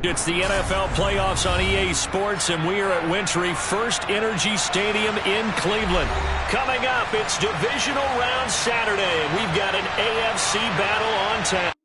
It's the NFL playoffs on EA Sports, and we are at Wintry First Energy Stadium in Cleveland. Coming up, it's Divisional Round Saturday, and we've got an AFC battle on tap.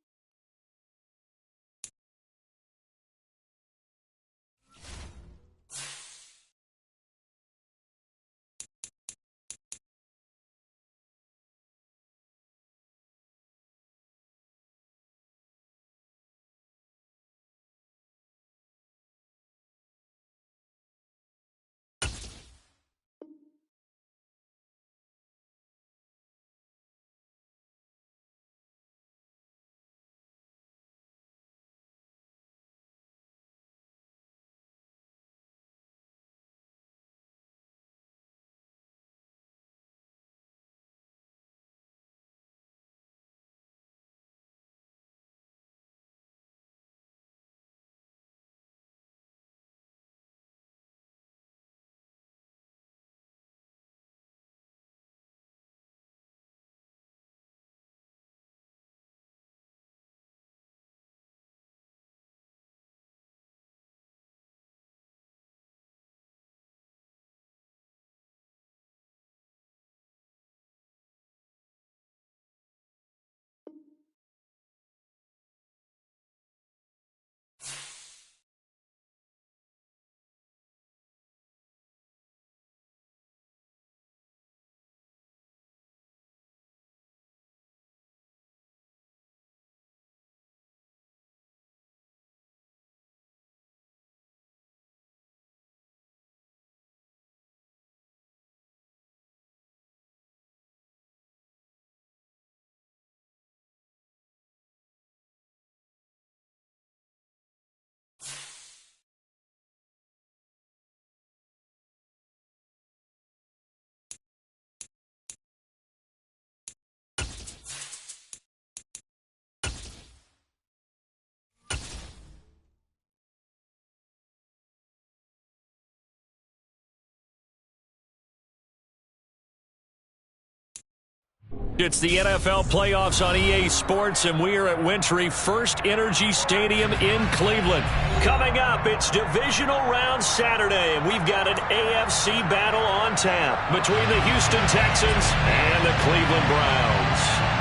It's the NFL playoffs on EA Sports, and we are at Wintry First Energy Stadium in Cleveland. Coming up, it's Divisional Round Saturday, and we've got an AFC battle on tap between the Houston Texans and the Cleveland Browns.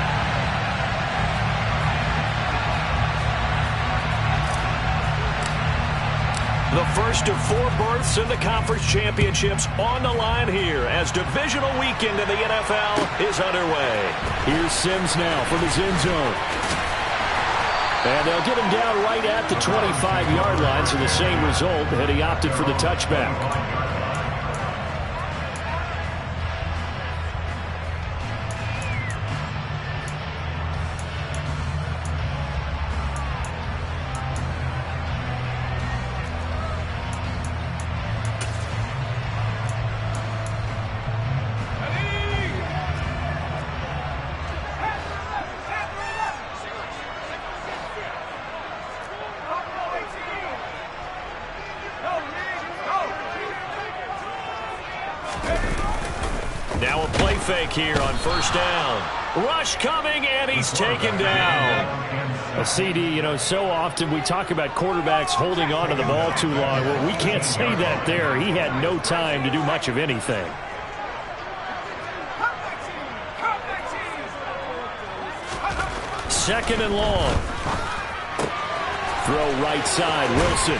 The first of 4 berths in the conference championships on the line here as divisional weekend in the NFL is underway. Here's Sims now from his end zone. And they'll get him down right at the 25-yard line, so the same result, and he opted for the touchback. Now a play fake here on first down. Rush coming, and he's taken down. A CD, so often we talk about quarterbacks holding on to the ball too long. Well, we can't say that there. He had no time to do much of anything. Second and long. Throw right side, Wilson.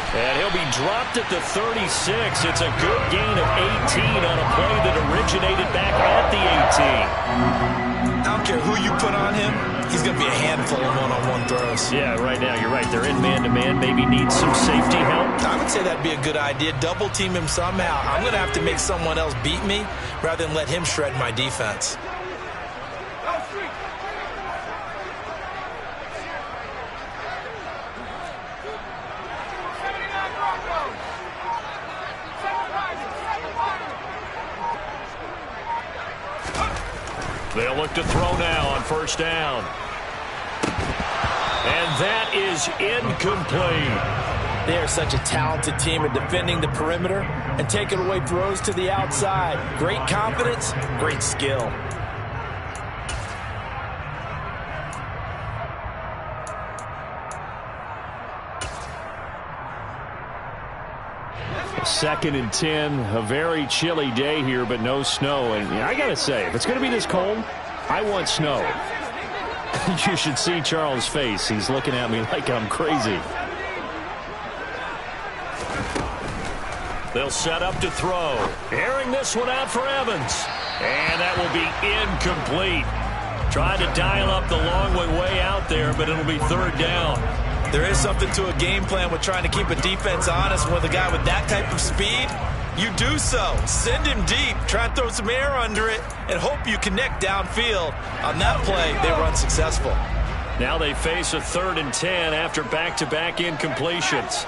And he'll be dropped at the 36. It's a good gain of 18 on a play that originated back at the 18. I don't care who you put on him. He's going to be a handful of one-on-one throws. Yeah, right now, you're right. They're in man-to-man. Maybe need some safety help. I would say that'd be a good idea. Double team him somehow. I'm going to have to make someone else beat me rather than let him shred my defense. They'll look to throw now on first down. And that is incomplete. They are such a talented team at defending the perimeter and taking away throws to the outside. Great confidence, great skill. 2nd and 10. A very chilly day here, but no snow. And I got to say, if it's going to be this cold, I want snow. You should see Charles' face. He's looking at me like I'm crazy. They'll set up to throw. Airing this one out for Evans. And that will be incomplete. Tried to dial up the long way out there, but it'll be 3rd down. There is something to a game plan with trying to keep a defense honest. With a guy with that type of speed, you do so. Send him deep. Try and throw some air under it and hope you connect downfield. On that play, they were unsuccessful. Now they face a 3rd and 10 after back-to-back incompletions.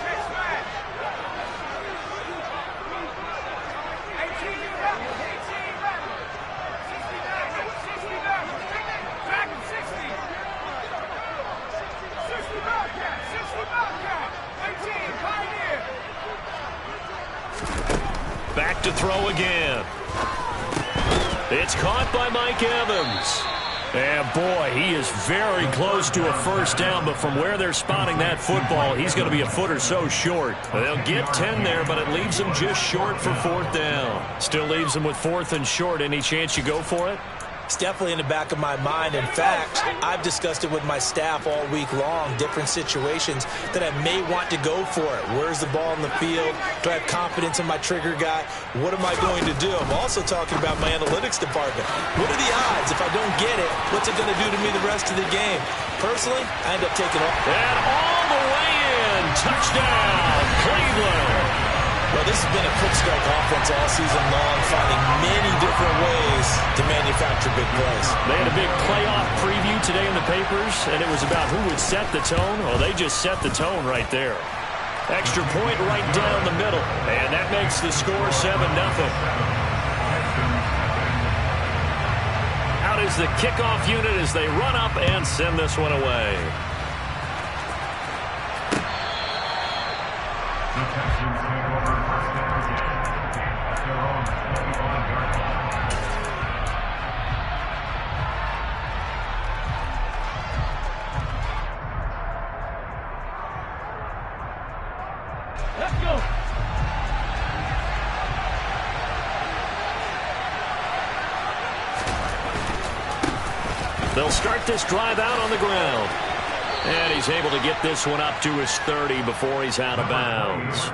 Back to throw again. It's caught by Mike Evans. And boy, he is very close to a 1st down, but from where they're spotting that football, he's going to be a foot or so short. They'll get 10 there, but it leaves them just short for 4th down. Still leaves them with 4th and short. Any chance you go for it? It's definitely in the back of my mind. In fact, I've discussed it with my staff all week long, different situations that I may want to go for it. Where's the ball in the field? Do I have confidence in my trigger guy? What am I going to do? I'm also talking about my analytics department. What are the odds? If I don't get it, what's it going to do to me the rest of the game? Personally, I end up taking off. And all the way in. Touchdown, Cleveland. Well, this has been a quick strike offense all season long, finding many different ways to manufacture big plays. They had a big playoff preview today in the papers, and it was about who would set the tone. Well, they just set the tone right there. Extra point right down the middle, and that makes the score 7-0. Out is the kickoff unit as they run up and send this one away. Let's go. They'll start this drive out on the ground. And he's able to get this one up to his 30 before he's out of bounds.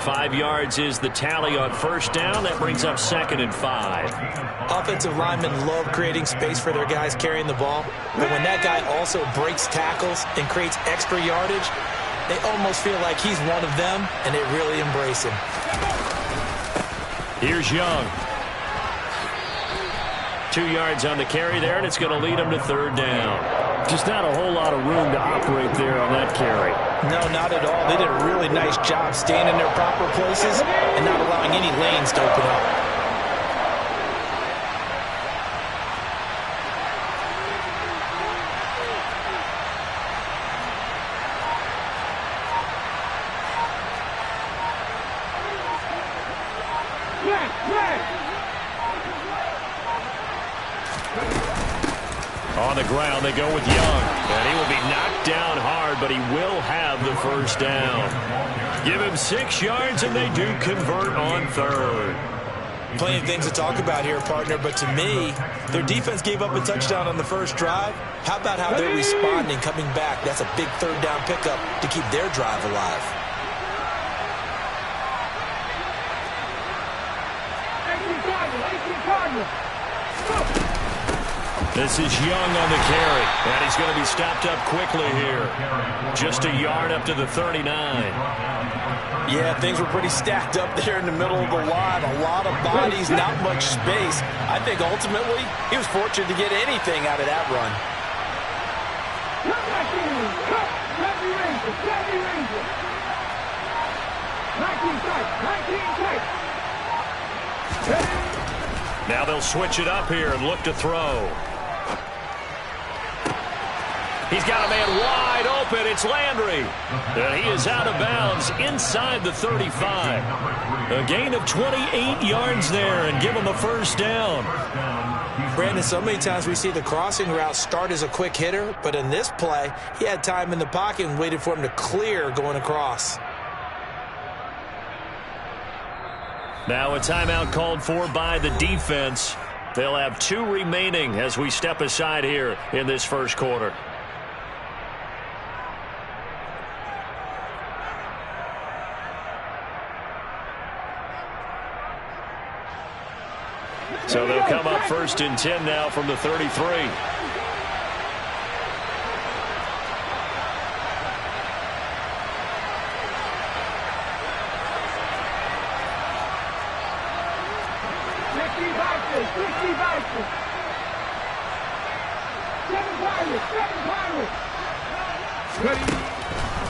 5 yards is the tally on 1st down. That brings up 2nd and 5. Offensive linemen love creating space for their guys carrying the ball. But when that guy also breaks tackles and creates extra yardage, they almost feel like he's one of them, and they really embrace him. Here's Young. 2 yards on the carry there, and it's going to lead him to 3rd down. Just not a whole lot of room to operate there on that carry. No, not at all. They did a really nice job staying in their proper places and not allowing any lanes to open up. On the ground, they go with Young. And he will be knocked down hard, but he will have the 1st down. Give him 6 yards, and they do convert on 3rd. Plenty of things to talk about here, partner, but to me, their defense gave up a touchdown on the 1st drive. How about how they're responding, coming back? That's a big 3rd down pickup to keep their drive alive. This is Young on the carry, and he's going to be stopped up quickly here. Just a yard up to the 39. Yeah, things were pretty stacked up there in the middle of the line. A lot of bodies, not much space. I think ultimately he was fortunate to get anything out of that run. Now they'll switch it up here and look to throw. He's got a man wide open. It's Landry. And he is out of bounds inside the 35. A gain of 28 yards there and give him a 1st down. Brandon, so many times we see the crossing route start as a quick hitter, but in this play, he had time in the pocket and waited for him to clear going across. Now a timeout called for by the defense. They'll have 2 remaining as we step aside here in this first quarter. So they'll come up 1st and 10 now from the 33.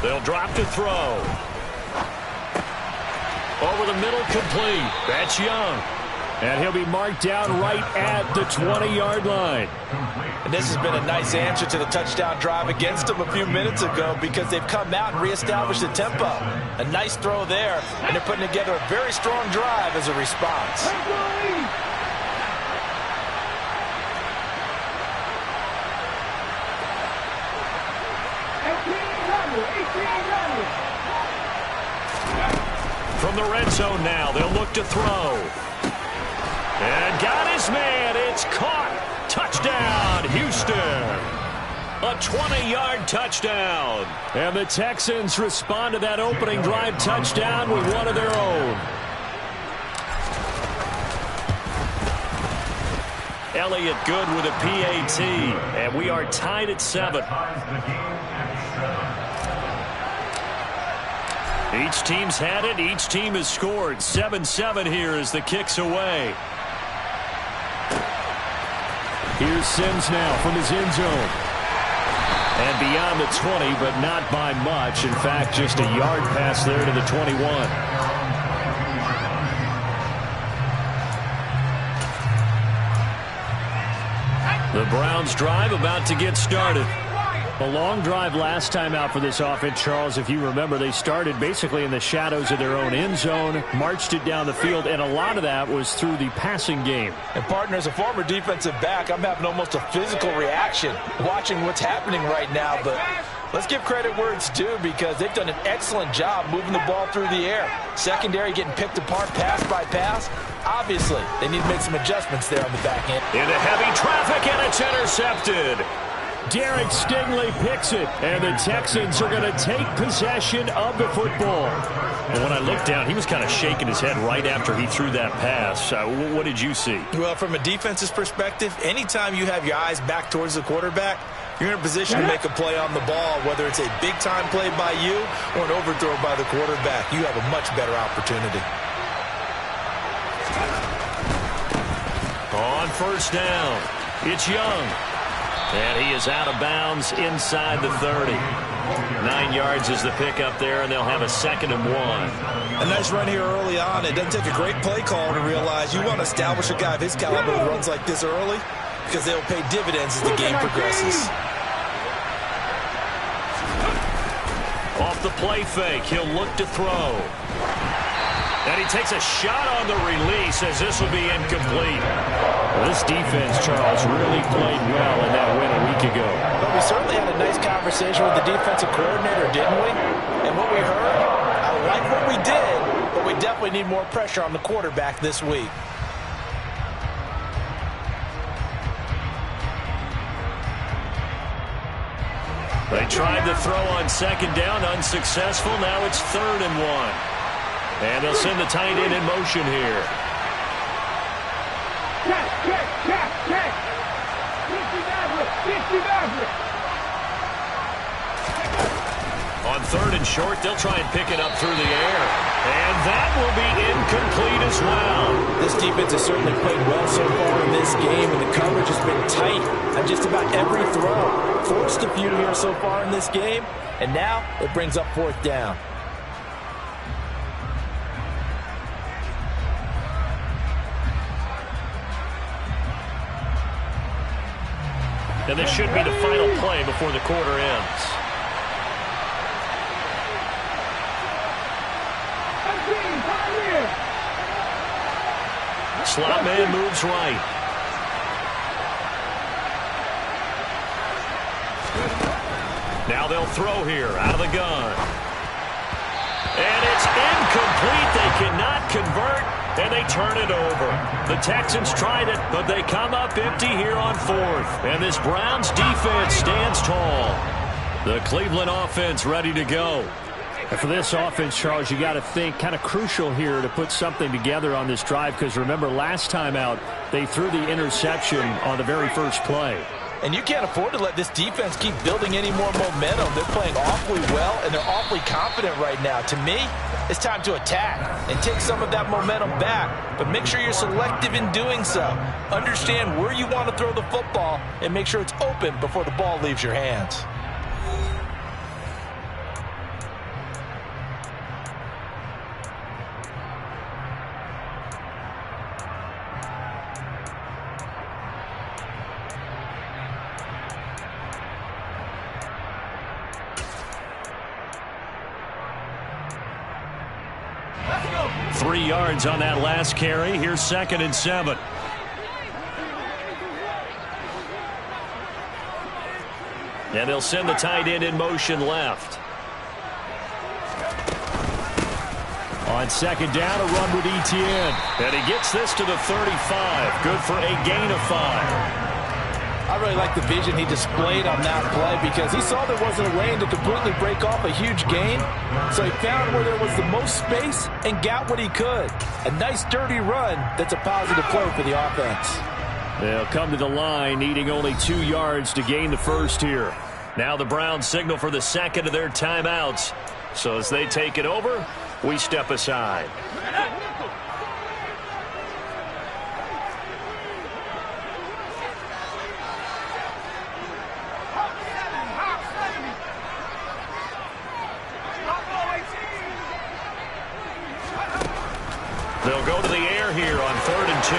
They'll drop to throw. Over the middle, complete. That's Young. And he'll be marked down right at the 20-yard line. And this has been a nice answer to the touchdown drive against them a few minutes ago because they've come out and reestablished the tempo. A nice throw there, and they're putting together a very strong drive as a response. From the red zone now, they'll look to throw. And got his man. It's caught. Touchdown, Houston. A 20-yard touchdown. And the Texans respond to that opening drive touchdown with one of their own. Elliott good with a PAT. And we are tied at 7. Each team's had it. Each team has scored. 7-7 here as the kick's away. Here's Sims now from his end zone. And beyond the 20, but not by much. In fact, just a yard pass there to the 21. The Browns drive about to get started. A long drive last time out for this offense, Charles. If you remember, they started basically in the shadows of their own end zone, marched it down the field, and a lot of that was through the passing game. And, partner, as a former defensive back, I'm having almost a physical reaction watching what's happening right now. But let's give credit where it's due because they've done an excellent job moving the ball through the air. Secondary getting picked apart pass by pass. Obviously, they need to make some adjustments there on the back end. Into heavy traffic, and it's intercepted. Derek Stingley picks it, and the Texans are going to take possession of the football. And when I looked down, he was kind of shaking his head right after he threw that pass. What did you see? Well, from a defense's perspective, anytime you have your eyes back towards the quarterback, you're in a position to make a play on the ball, whether it's a big-time play by you or an overthrow by the quarterback. You have a much better opportunity. On 1st down, it's Young. And he is out of bounds inside the 30. 9 yards is the pickup there, and they'll have a 2nd and 1. A nice run here early on. It doesn't take a great play call to realize you want to establish a guy of his caliber who runs like this early because they'll pay dividends as the game progresses. Off the play fake, he'll look to throw. And he takes a shot on the release as this will be incomplete. This defense, Charles, really played well in that win a week ago. But we certainly had a nice conversation with the defensive coordinator, didn't we? And what we heard, I like what we did, but we definitely need more pressure on the quarterback this week. They tried to throw on 2nd down, unsuccessful. Now it's 3rd and 1. And they'll send the tight end in motion here. On 3rd and short, they'll try and pick it up through the air. And that will be incomplete as well. This defense has certainly played well so far in this game, and the coverage has been tight on just about every throw. Forced a few here so far in this game, and now it brings up 4th down. And this should be the final play before the quarter ends. Slot man moves right. Now they'll throw here out of the gun. And it's incomplete. They cannot convert. and they turn it over. The Texans tried it, but they come up empty here on 4th. And this Browns defense stands tall. The Cleveland offense ready to go. And for this offense, Charles, you got to think kind of crucial here to put something together on this drive, because remember last time out they threw the interception on the very first play. And you can't afford to let this defense keep building any more momentum. They're playing awfully well, and they're awfully confident right now. To me, it's time to attack and take some of that momentum back, but make sure you're selective in doing so. Understand where you want to throw the football and make sure it's open before the ball leaves your hands. Let's go. 3 yards on that last carry. Here's 2nd and 7. And they'll send the tight end in motion left. On 2nd down, a run with Etienne. And he gets this to the 35. Good for a gain of 5. I really like the vision he displayed on that play because he saw there wasn't a lane to completely break off a huge gain. So he found where there was the most space and got what he could. A nice, dirty run that's a positive play for the offense. They'll come to the line needing only 2 yards to gain the first here. Now the Browns signal for the second of their timeouts. So as they take it over, we step aside. They'll go to the air here on 3rd and 2.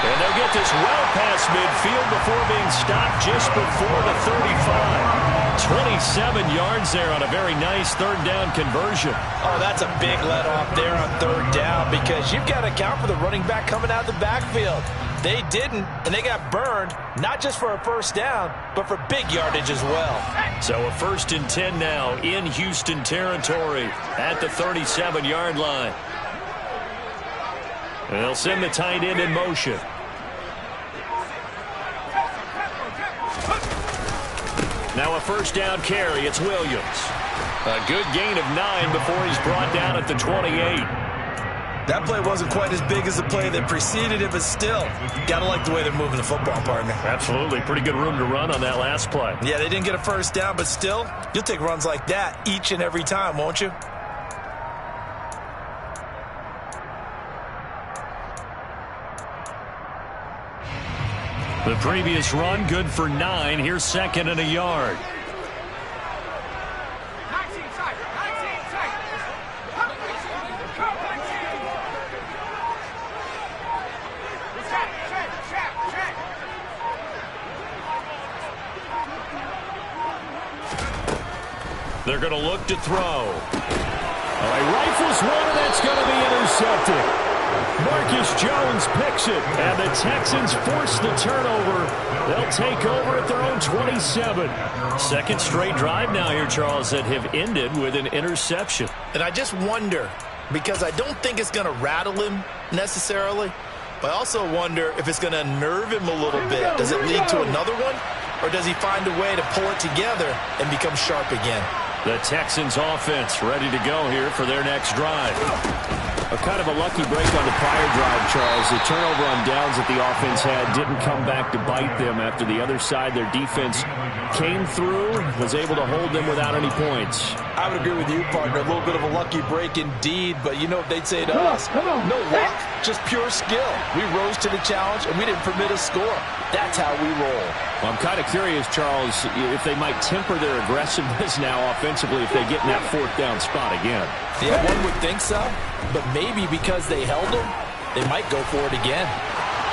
And they'll get this well past midfield before being stopped just before the 35. 27 yards there on a very nice 3rd down conversion. Oh, that's a big let off there on 3rd down because you've got to account for the running back coming out of the backfield. They didn't, and they got burned, not just for a 1st down, but for big yardage as well. So a 1st and 10 now in Houston territory at the 37-yard line. And they'll send the tight end in motion. Now a 1st down carry. It's Williams. A good gain of 9 before he's brought down at the 28. That play wasn't quite as big as the play that preceded it, but still, gotta like the way they're moving the football, partner. Absolutely. Pretty good room to run on that last play. Yeah, they didn't get a 1st down, but still, you'll take runs like that each and every time, won't you? The previous run, good for 9. Here's 2nd and a yard. They're going to look to throw. He rifles one, and that's going to be intercepted. Marcus Jones picks it, and the Texans force the turnover. They'll take over at their own 27. 2nd straight drive now here, Charles, that have ended with an interception. And I just wonder, because I don't think it's going to rattle him necessarily, but I also wonder if it's going to unnerve him a little bit. Does it lead to another one, or does he find a way to pull it together and become sharp again? The Texans offense ready to go here for their next drive. A kind of a lucky break on the prior drive, Charles. The turnover on downs that the offense had didn't come back to bite them after the other side. Their defense came through, was able to hold them without any points. I would agree with you, partner. A little bit of a lucky break indeed, but you know what they'd say to us? No luck, just pure skill. We rose to the challenge, and we didn't permit a score. That's how we roll. Well, I'm kind of curious, Charles, if they might temper their aggressiveness now offensively if they get in that 4th down spot again. Yeah, one would think so, but maybe because they held him, they might go for it again.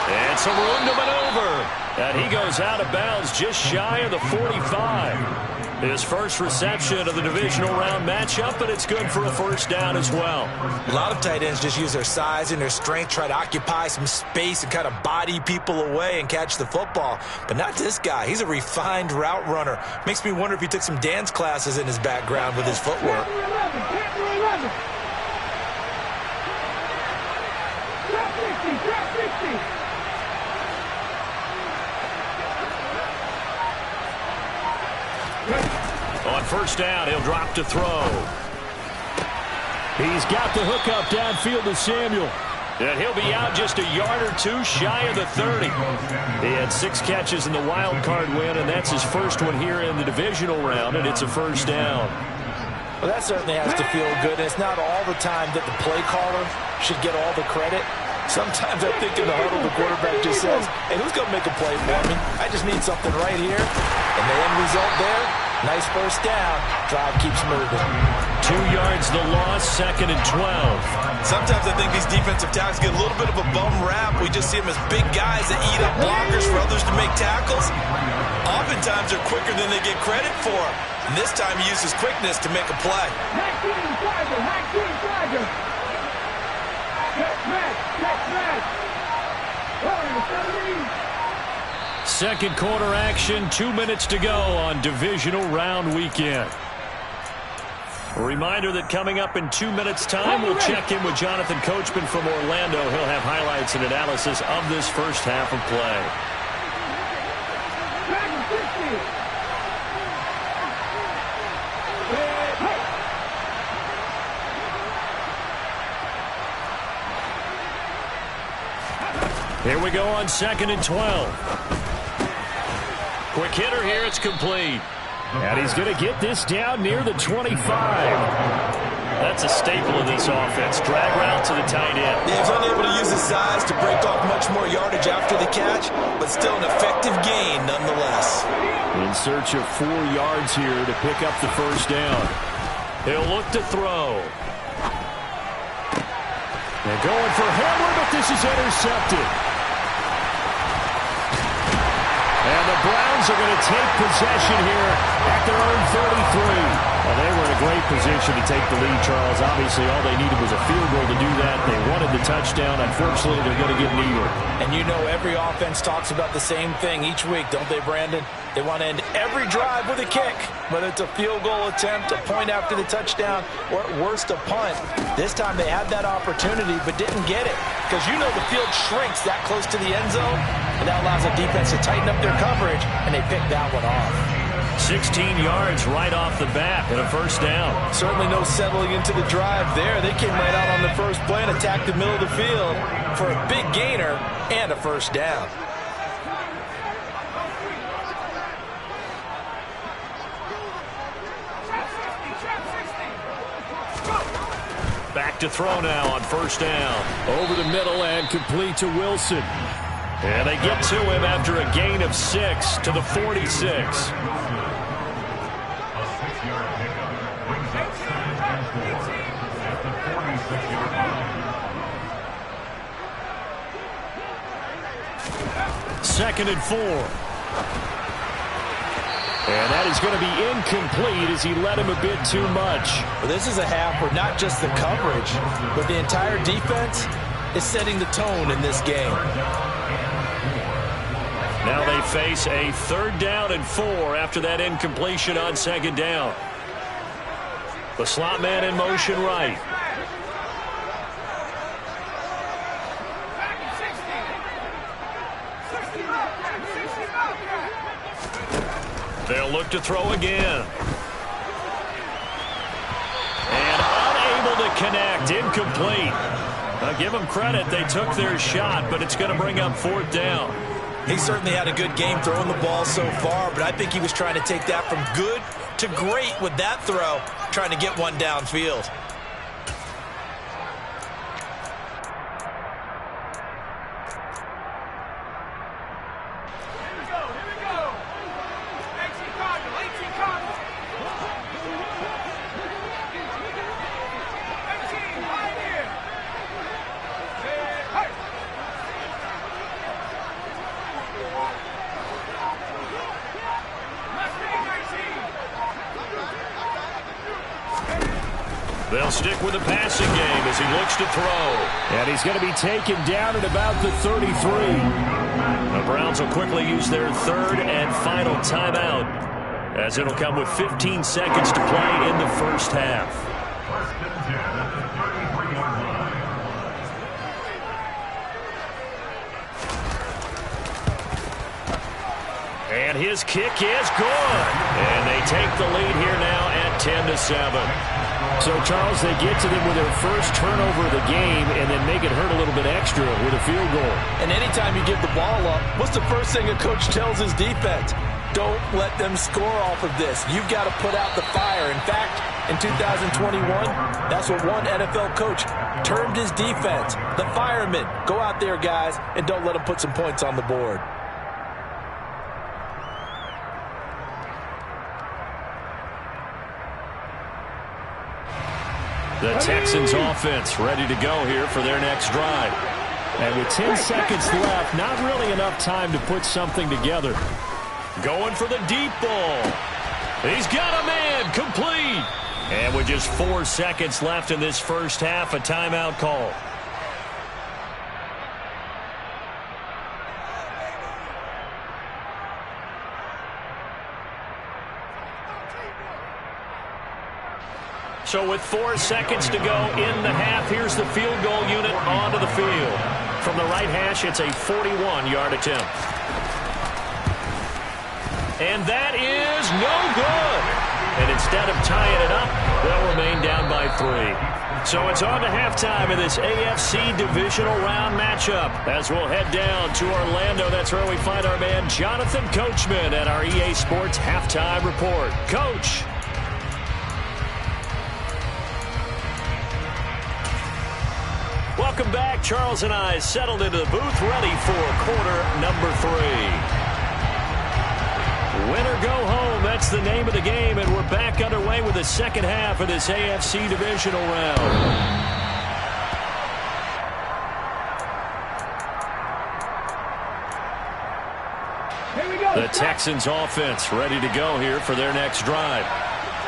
And some room to maneuver. And he goes out of bounds just shy of the 45. His first reception of the divisional round matchup, but it's good for a 1st down as well. A lot of tight ends just use their size and their strength, try to occupy some space and kind of body people away and catch the football. But not this guy. He's a refined route runner. Makes me wonder if he took some dance classes in his background with his footwork. On first down, he'll drop to throw. He's got the hook up downfield to Samuel. And he'll be out just a yard or two shy of the 30. He had 6 catches in the wild card win, and that's his first one here in the divisional round, and it's a first down. Well, that certainly has to feel good. And it's not all the time that the play caller should get all the credit. Sometimes I think in the huddle, the quarterback just says, hey, who's going to make a play for me? I just need something right here. And the end result there, nice first down. Drive keeps moving. 2 yards the loss, 2nd and 12. Sometimes I think these defensive tackles get a little bit of a bum rap. We just see them as big guys that eat up blockers for others to make tackles. Oftentimes they're quicker than they get credit for. And this time he uses quickness to make a play. Second quarter action, 2 minutes to go on divisional round weekend. A reminder that coming up in 2 minutes' time, we'll check in with Jonathan Coachman from Orlando. He'll have highlights and analysis of this first half of play. Here we go on 2nd and 12. Quick hitter here, it's complete. And he's going to get this down near the 25. That's a staple of this offense. Drag route to the tight end. Yeah, he's unable to use his size to break off much more yardage after the catch, but still an effective gain nonetheless. In search of 4 yards here to pick up the first down. He'll look to throw. They're going for Hamler, but this is intercepted. And the Browns are going to take possession here at their own 33. Well, they were in a great position to take the lead, Charles. Obviously, all they needed was a field goal to do that. They wanted the touchdown. Unfortunately, they're going to get neither. And you know every offense talks about the same thing each week, don't they, Brandon? They want to end every drive with a kick, whether it's a field goal attempt, a point after the touchdown, or at worst, a punt. This time they had that opportunity but didn't get it because you know the field shrinks that close to the end zone, and that allows the defense to tighten up their coverage, and they picked that one off. 16 yards right off the bat and a first down. Certainly no settling into the drive there. They came right out on the first play and attacked the middle of the field for a big gainer and a first down. Back to throw now on first down. Over the middle and complete to Wilson. And they get to him after a gain of 6 to the 46. Second and 4. And that is going to be incomplete as he led him a bit too much. Well, this is a half where not just the coverage, but the entire defense is setting the tone in this game. Now they face a 3rd down and 4 after that incompletion on 2nd down. The slot man in motion right. They'll look to throw again. And unable to connect. Incomplete. Now give them credit. They took their shot, but it's going to bring up 4th down. He certainly had a good game throwing the ball so far, but I think he was trying to take that from good to great with that throw, trying to get one downfield. They'll stick with the passing game as he looks to throw. And he's going to be taken down at about the 33. The Browns will quickly use their 3rd and final timeout, as it'll come with 15 seconds to play in the first half. And his kick is good. And they take the lead here now at 10-7. So, Charles, they get to them with their first turnover of the game and then make it hurt a little bit extra with a field goal. And anytime you give the ball up, what's the first thing a coach tells his defense? Don't let them score off of this. You've got to put out the fire. In fact, in 2021, that's what one NFL coach termed his defense. The firemen. Go out there, guys, and don't let them put some points on the board. The Texans offense ready to go here for their next drive. And with 10 seconds left, not really enough time to put something together. Going for the deep ball. He's got a man, complete. And with just 4 seconds left in this first half, a timeout call. So with 4 seconds to go in the half, here's the field goal unit onto the field. From the right hash, it's a 41-yard attempt. And that is no good. And instead of tying it up, they'll remain down by 3. So it's on to halftime in this AFC divisional round matchup. As we'll head down to Orlando, that's where we find our man Jonathan Coachman at our EA Sports Halftime Report. Coach. Welcome back. Charles and I settled into the booth, ready for quarter number 3. Win or go home, that's the name of the game, and we're back underway with the second half of this AFC divisional round. The Texans offense ready to go here for their next drive.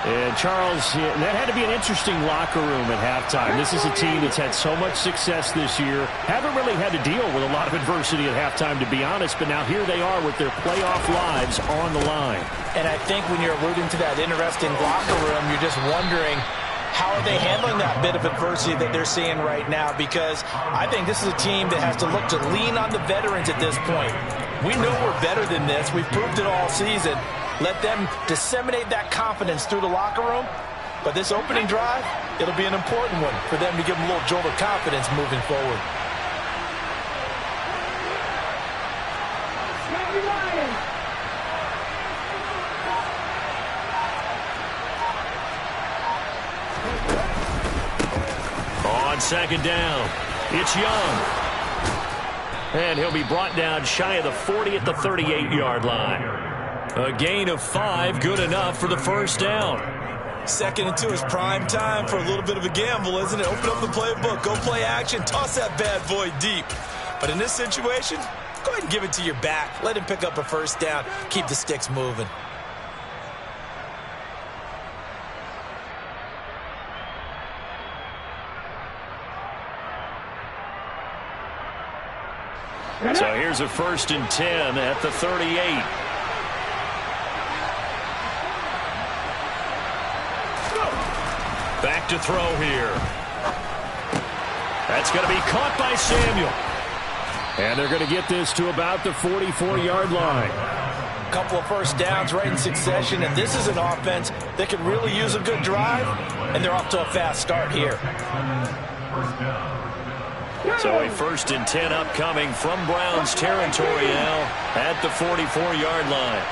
And, Charles, that had to be an interesting locker room at halftime. This is a team that's had so much success this year. Haven't really had to deal with a lot of adversity at halftime, to be honest. But now here they are with their playoff lives on the line. And I think when you're alluding to that interesting locker room, you're just wondering, how are they handling that bit of adversity that they're seeing right now? Because I think this is a team that has to look to lean on the veterans at this point. We know we're better than this. We've proved it all season. Let them disseminate that confidence through the locker room. But this opening drive, it'll be an important one for them to give them a little jolt of confidence moving forward. On second down, it's Young. And he'll be brought down shy of the 40 at the 38-yard line. A gain of 5, good enough for the first down. 2nd and 2 is prime time for a little bit of a gamble, isn't it? Open up the playbook, go play action, toss that bad boy deep. But in this situation, go ahead and give it to your back. Let him pick up a first down. Keep the sticks moving. So here's a 1st and 10 at the 38. Back to throw here. That's going to be caught by Samuel. And they're going to get this to about the 44-yard line. A couple of first downs right in succession, and this is an offense that could really use a good drive, and they're off to a fast start here. So a 1st and 10 upcoming from Browns territory now at the 44-yard line.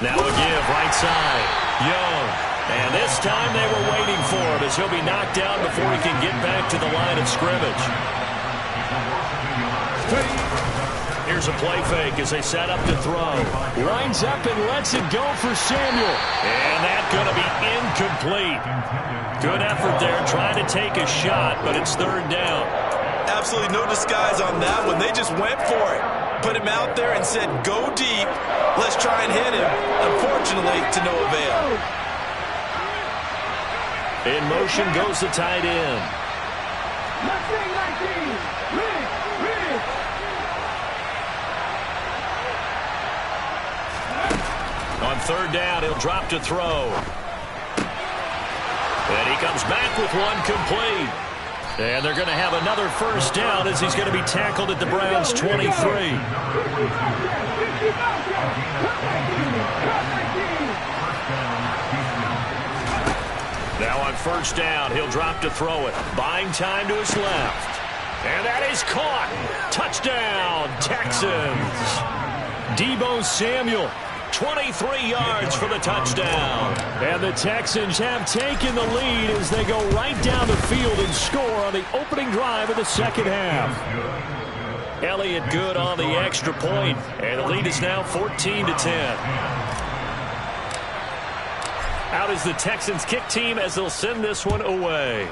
Now a give right side. Young. And this time they were waiting for him as he'll be knocked down before he can get back to the line of scrimmage. Here's a play fake as they set up to throw. Lines up and lets it go for Samuel. And that's going to be incomplete. Good effort there trying to take a shot, but it's 3rd down. Absolutely no disguise on that one. They just went for it. Put him out there and said, go deep. Let's try and hit him. Unfortunately, to no avail. In motion goes the tight end. On 3rd down, he'll drop to throw. And he comes back with one complete. And they're going to have another first down as he's going to be tackled at the Browns' 23. Now on first down, he'll drop to throw it. Buying time to his left. And that is caught. Touchdown, Texans. Deebo Samuel. 23 yards for the touchdown. And the Texans have taken the lead as they go right down the field and score on the opening drive of the second half. Elliott good on the extra point, and the lead is now 14-10. Out is the Texans kick team as they'll send this one away.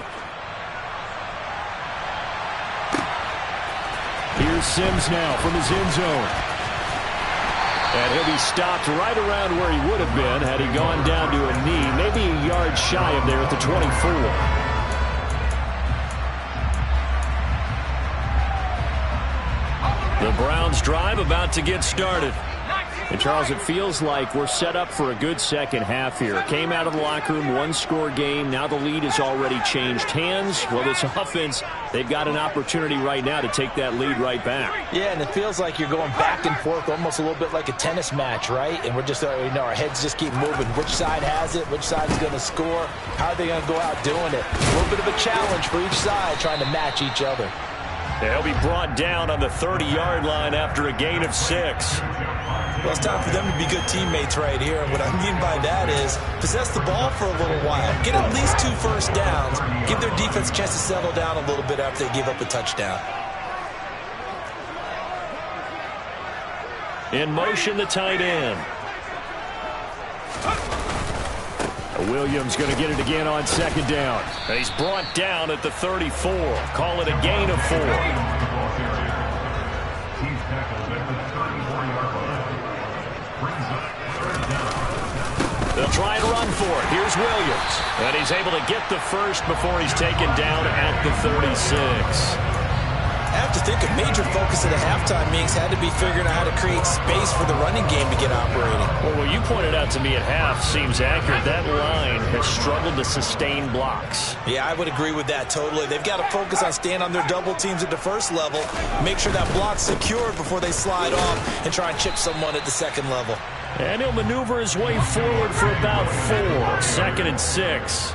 Here's Sims now from his end zone. And he'll be stopped right around where he would have been had he gone down to a knee, maybe a yard shy of there at the 24. The Browns drive about to get started. And, Charles, it feels like we're set up for a good second half here. Came out of the locker room, one-score game. Now the lead has already changed hands. Well, this offense, they've got an opportunity right now to take that lead right back. Yeah, and it feels like you're going back and forth almost a little bit like a tennis match, right? And we're just, our heads just keep moving. Which side has it? Which side is going to score? How are they going to go out doing it? A little bit of a challenge for each side trying to match each other. They'll be brought down on the 30-yard line after a gain of 6. Well, it's time for them to be good teammates right here. And what I mean by that is possess the ball for a little while. Get at least 2 first downs. Give their defense a chance to settle down a little bit after they give up a touchdown. In motion, the tight end. Williams going to get it again on second down. And he's brought down at the 34. Call it a gain of 4. They'll try and run for it. Here's Williams. And he's able to get the first before he's taken down at the 36. I have to think a major focus at a halftime meetings had to be figuring out how to create space for the running game to get operating. Well, what you pointed out to me at half seems accurate. That line has struggled to sustain blocks. Yeah, I would agree with that totally. They've got to focus on staying on their double teams at the first level, make sure that block's secured before they slide off and try and chip someone at the second level. And he'll maneuver his way forward for about 4. 2nd and 6.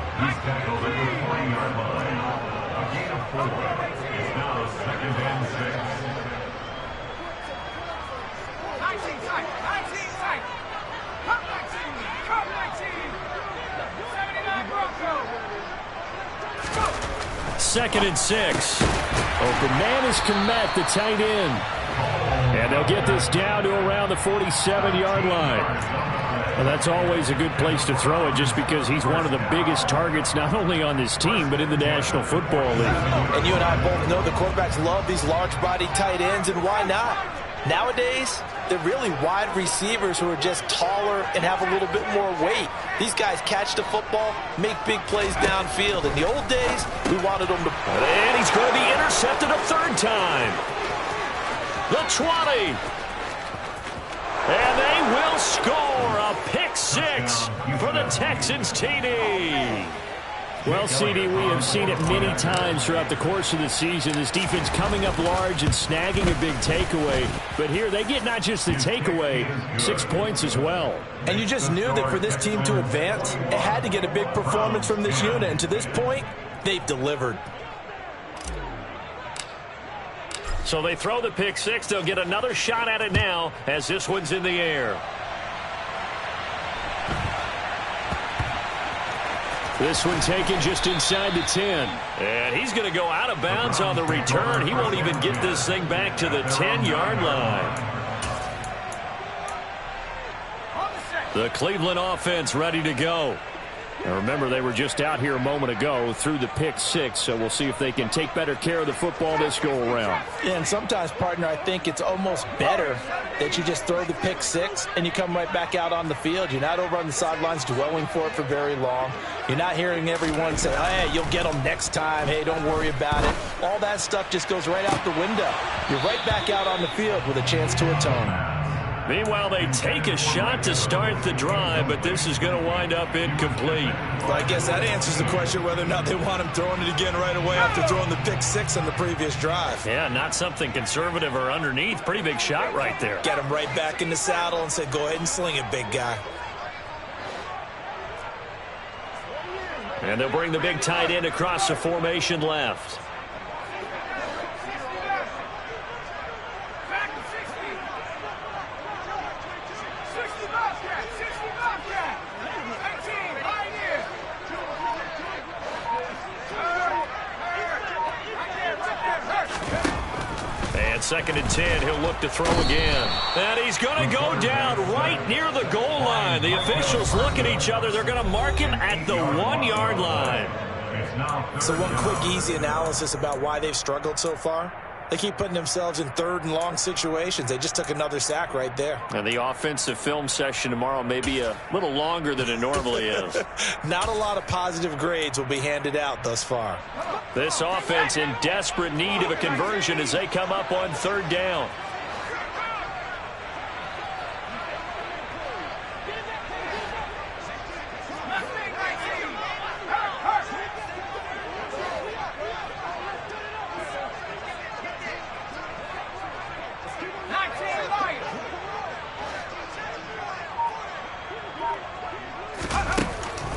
Second and 6. Open man is Kmet, the tight end. And they'll get this down to around the 47-yard line. Well, that's always a good place to throw it just because he's one of the biggest targets not only on this team but in the National Football League. And you and I both know the quarterbacks love these large-bodied tight ends, and why not? Nowadays, they're really wide receivers who are just taller and have a little bit more weight. These guys catch the football, make big plays downfield. In the old days, we wanted them to... And he's going to be intercepted a 3rd time. The 20. And they will score a pick 6 for the Texans TD. Well, CD, we have seen it many times throughout the course of the season. This defense coming up large and snagging a big takeaway. But here they get not just the takeaway, 6 points as well. And you just knew that for this team to advance, it had to get a big performance from this unit. And to this point, they've delivered. So they throw the pick 6. They'll get another shot at it now as this one's in the air. This one taken just inside the 10. And he's going to go out of bounds on the return. He won't even get this thing back to the 10-yard line. The Cleveland offense ready to go. Now remember, they were just out here a moment ago through the pick 6, so we'll see if they can take better care of the football this go-around. Yeah, and sometimes, partner, I think it's almost better that you just throw the pick 6 and you come right back out on the field. You're not over on the sidelines dwelling for it for very long. You're not hearing everyone say, hey, you'll get them next time. Hey, don't worry about it. All that stuff just goes right out the window. You're right back out on the field with a chance to atone. Meanwhile, they take a shot to start the drive, but this is going to wind up incomplete. Well, I guess that answers the question whether or not they want him throwing it again right away after throwing the pick six on the previous drive. Yeah, not something conservative or underneath. Pretty big shot right there. Get him right back in the saddle and say, go ahead and sling it, big guy. And they'll bring the big tight end across the formation left. And 2nd and 10, he'll look to throw again. And he's going to go down right near the goal line. The officials look at each other. They're going to mark him at the 1-yard line. So one quick, easy analysis about why they've struggled so far. They keep putting themselves in 3rd and long situations. They just took another sack right there. And the offensive film session tomorrow may be a little longer than it normally is. Not a lot of positive grades will be handed out thus far. This offense in desperate need of a conversion as they come up on 3rd down.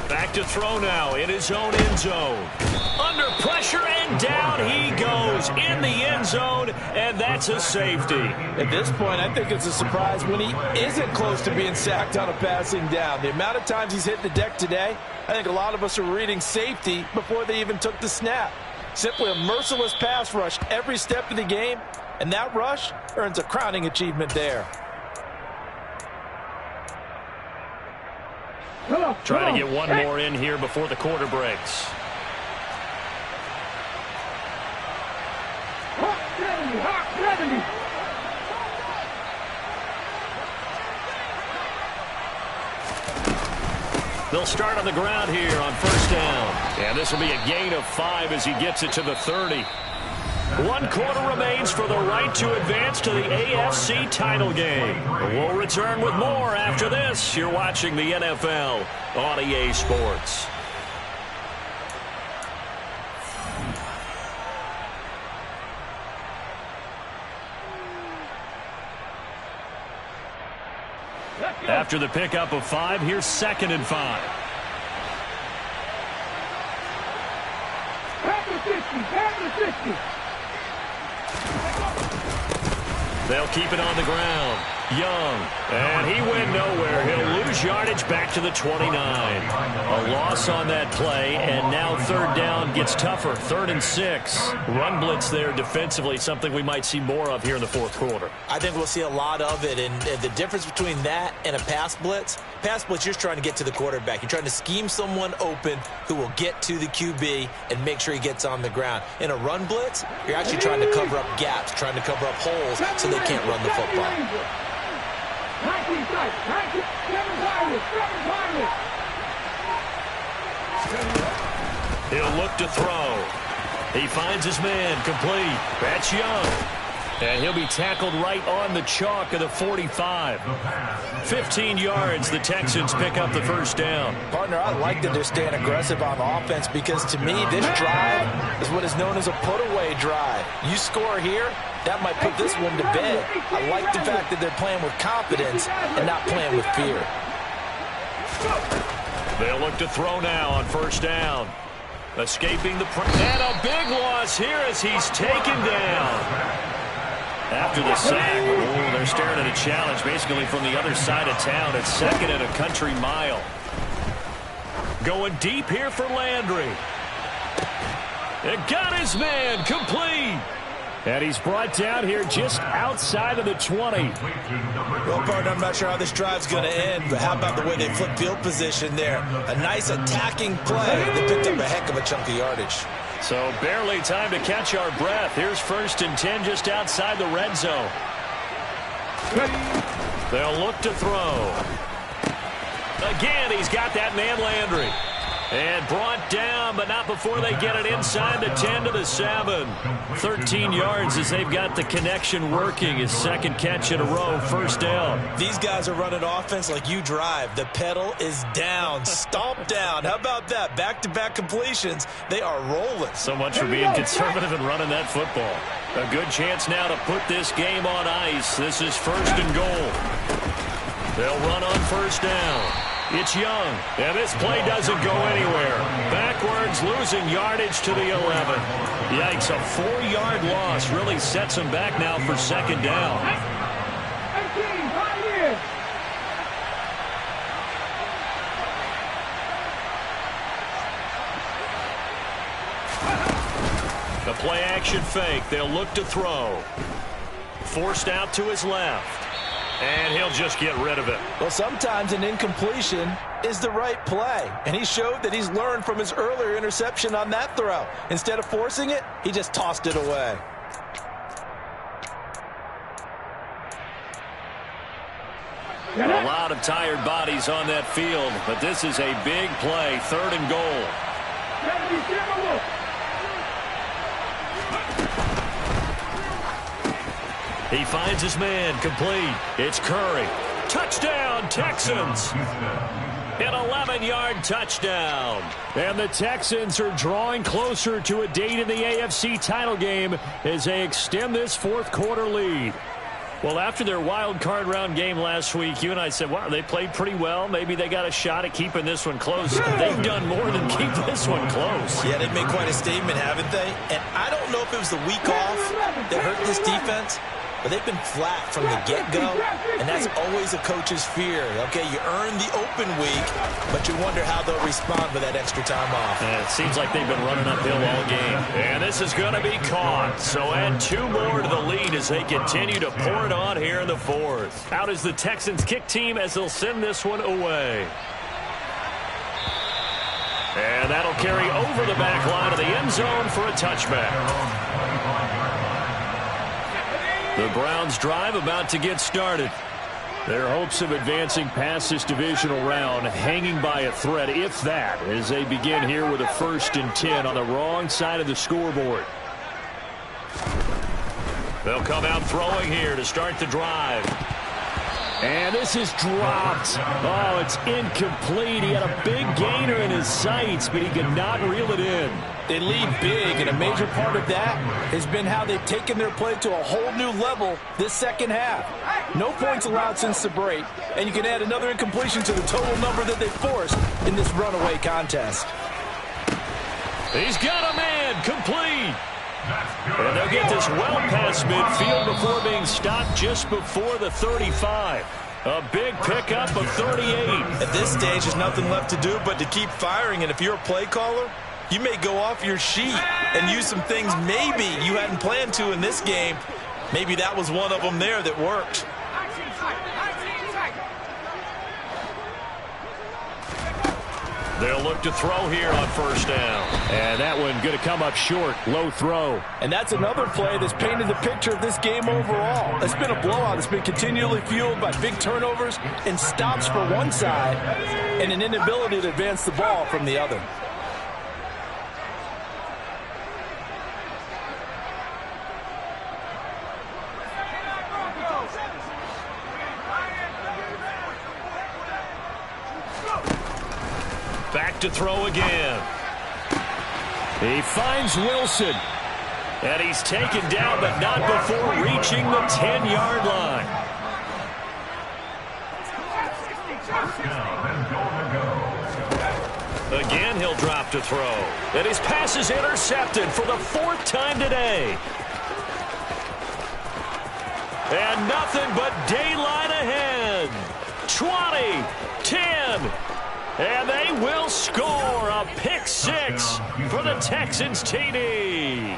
Back to throw now in his own end zone. Under pressure and down he goes in the end zone, and that's a safety. At this point, I think it's a surprise when he isn't close to being sacked on a passing down. The amount of times he's hit the deck today, I think a lot of us are reading safety before they even took the snap. Simply a merciless pass rush every step of the game, and that rush earns a crowning achievement there. Trying to get one more in here before the quarter breaks. They'll start on the ground here on 1st down. And this will be a gain of 5 as he gets it to the 30. 1 quarter remains for the right to advance to the AFC title game. We'll return with more after this. You're watching the NFL on EA Sports. After the pickup of 5, here's 2nd and 5. They'll keep it on the ground. Young, and he went nowhere. He'll lose yardage back to the 29. A loss on that play, and now 3rd down gets tougher. 3rd and 6. Run blitz there defensively, something we might see more of here in the 4th quarter. I think we'll see a lot of it, and the difference between that and a pass blitz, you're trying to get to the quarterback. You're trying to scheme someone open who will get to the QB and make sure he gets on the ground. In a run blitz, you're actually trying to cover up gaps, trying to cover up holes so they can't run the football. He'll look to throw. He finds his man complete. That's Young. And he'll be tackled right on the chalk of the 45. 15 yards, the Texans pick up the 1st down. Partner, I like that they're staying aggressive on offense because to me, this drive is what is known as a put-away drive. You score here, that might put this one to bed. I like the fact that they're playing with confidence and not playing with fear. They'll look to throw now on 1st down. Escaping the pressure. And a big loss here as he's taken down. After the sack, they're staring at a challenge basically from the other side of town. It's 2nd and a country mile. Going deep here for Landry. It got his man complete. And he's brought down here just outside of the 20. Well, partner, I'm not sure how this drive's going to end, but how about the way they flip field position there? A nice attacking play. They picked up a heck of a chunk of yardage. So barely time to catch our breath. Here's 1st and 10 just outside the red zone. They'll look to throw. Again, he's got that man Landry. And brought down, but not before they get it inside the 10 to the 7. 13 yards as they've got the connection working. His second catch in a row, first down. These guys are running offense like you drive. The pedal is down, stomp down. How about that? Back-to-back completions. They are rolling. So much for being conservative and running that football. A good chance now to put this game on ice. This is first and goal. They'll run on first down. It's Young, and this play doesn't go anywhere. Backwards, losing yardage to the 11. Yikes, a 4-yard loss really sets him back now for second down. 18, 5 years. The play-action fake. They'll look to throw. Forced out to his left. And he'll just get rid of it. Well, sometimes an incompletion is the right play. And he showed that he's learned from his earlier interception on that throw. Instead of forcing it, he just tossed it away. A lot of tired bodies on that field, but this is a big play, third and goal. He finds his man, complete. It's Curry. Touchdown, Texans. An 11-yard touchdown. And the Texans are drawing closer to a date in the AFC title game as they extend this fourth quarter lead. Well, after their wild card round game last week, you and I said, wow, they played pretty well. Maybe they got a shot at keeping this one close. They've done more than keep this one close. Yeah, they've made quite a statement, haven't they? And I don't know if it was the week off that hurt this defense, but they've been flat from the get-go, and that's always a coach's fear. Okay, you earn the open week, but you wonder how they'll respond with that extra time off. And it seems like they've been running uphill all game. And this is going to be caught. So add 2 more to the lead as they continue to pour it on here in the fourth. Out is the Texans kick team as they'll send this one away. And that'll carry over the back line of the end zone for a touchback. The Browns drive about to get started. Their hopes of advancing past this divisional round hanging by a thread, if that, as they begin here with a 1st and 10 on the wrong side of the scoreboard. They'll come out throwing here to start the drive. And this is dropped. Oh, it's incomplete. He had a big gainer in his sights, but he could not reel it in. They lead big, and a major part of that has been how they've taken their play to a whole new level this second half. No points allowed since the break, and you can add another incompletion to the total number that they forced in this runaway contest. He's got a man, complete. And they'll get this well past midfield before being stopped just before the 35. A big pickup of 38. At this stage, there's nothing left to do but to keep firing, and if you're a play caller, you may go off your sheet and use some things maybe you hadn't planned to in this game. Maybe that was one of them there that worked. They'll look to throw here on first down. And that one going to come up short. Low throw. And that's another play that's painted the picture of this game overall. It's been a blowout. It's been continually fueled by big turnovers and stops for one side and an inability to advance the ball from the other. Back to throw again. He finds Wilson. And he's taken down, but not before reaching the 10-yard line. Again, he'll drop to throw. And his pass is intercepted for the 4th time today. And nothing but daylight ahead. 20, 10. And they will score a pick 6 for the Texans TD.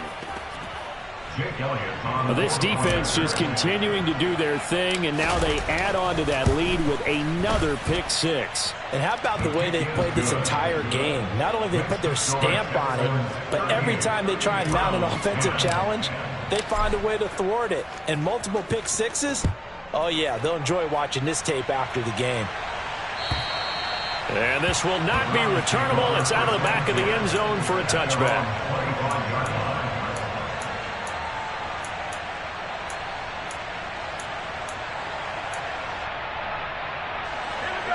This defense just continuing to do their thing, and now they add on to that lead with another pick 6. And how about the way they played this entire game? Not only did they put their stamp on it, but every time they try and mount an offensive challenge, they find a way to thwart it. And multiple pick 6s, oh yeah, they'll enjoy watching this tape after the game. And this will not be returnable. It's out of the back of the end zone for a touchback.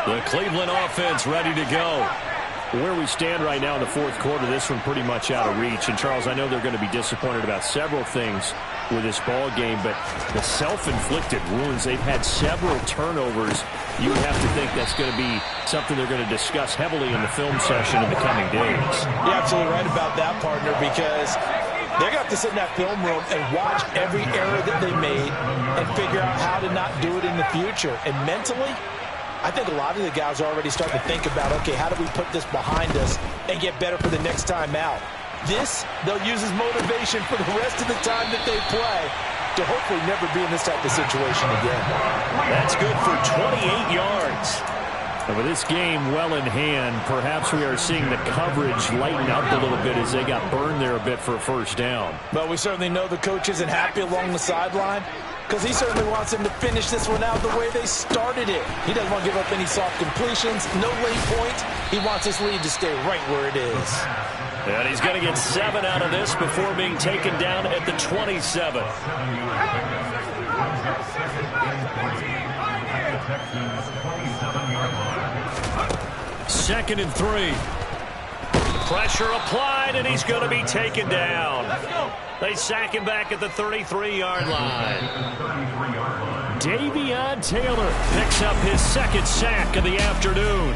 The Cleveland offense ready to go. Where we stand right now in the fourth quarter, this one pretty much out of reach. And, Charles, I know they're going to be disappointed about several things with this ball game, but the self-inflicted wounds, they've had several turnovers. You have to think that's going to be something they're going to discuss heavily in the film session in the coming days. You're absolutely right about that, partner, because they're going to have to sit in that film room and watch every error that they made and figure out how to not do it in the future. And mentally, I think a lot of the guys are already starting to think about, okay, how do we put this behind us and get better for the next time out? This, they'll use as motivation for the rest of the time that they play to hopefully never be in this type of situation again. That's good for 28 yards. And with this game well in hand, perhaps we are seeing the coverage lighten up a little bit as they got burned there a bit for a first down. But we certainly know the coach isn't happy along the sideline, because he certainly wants them to finish this one out the way they started it. He doesn't want to give up any soft completions, no late points. He wants this lead to stay right where it is. And he's going to get 7 out of this before being taken down at the 27. Second and 3. Pressure applied, and he's going to be taken down. They sack him back at the 33-yard line. Davion Taylor picks up his second sack of the afternoon.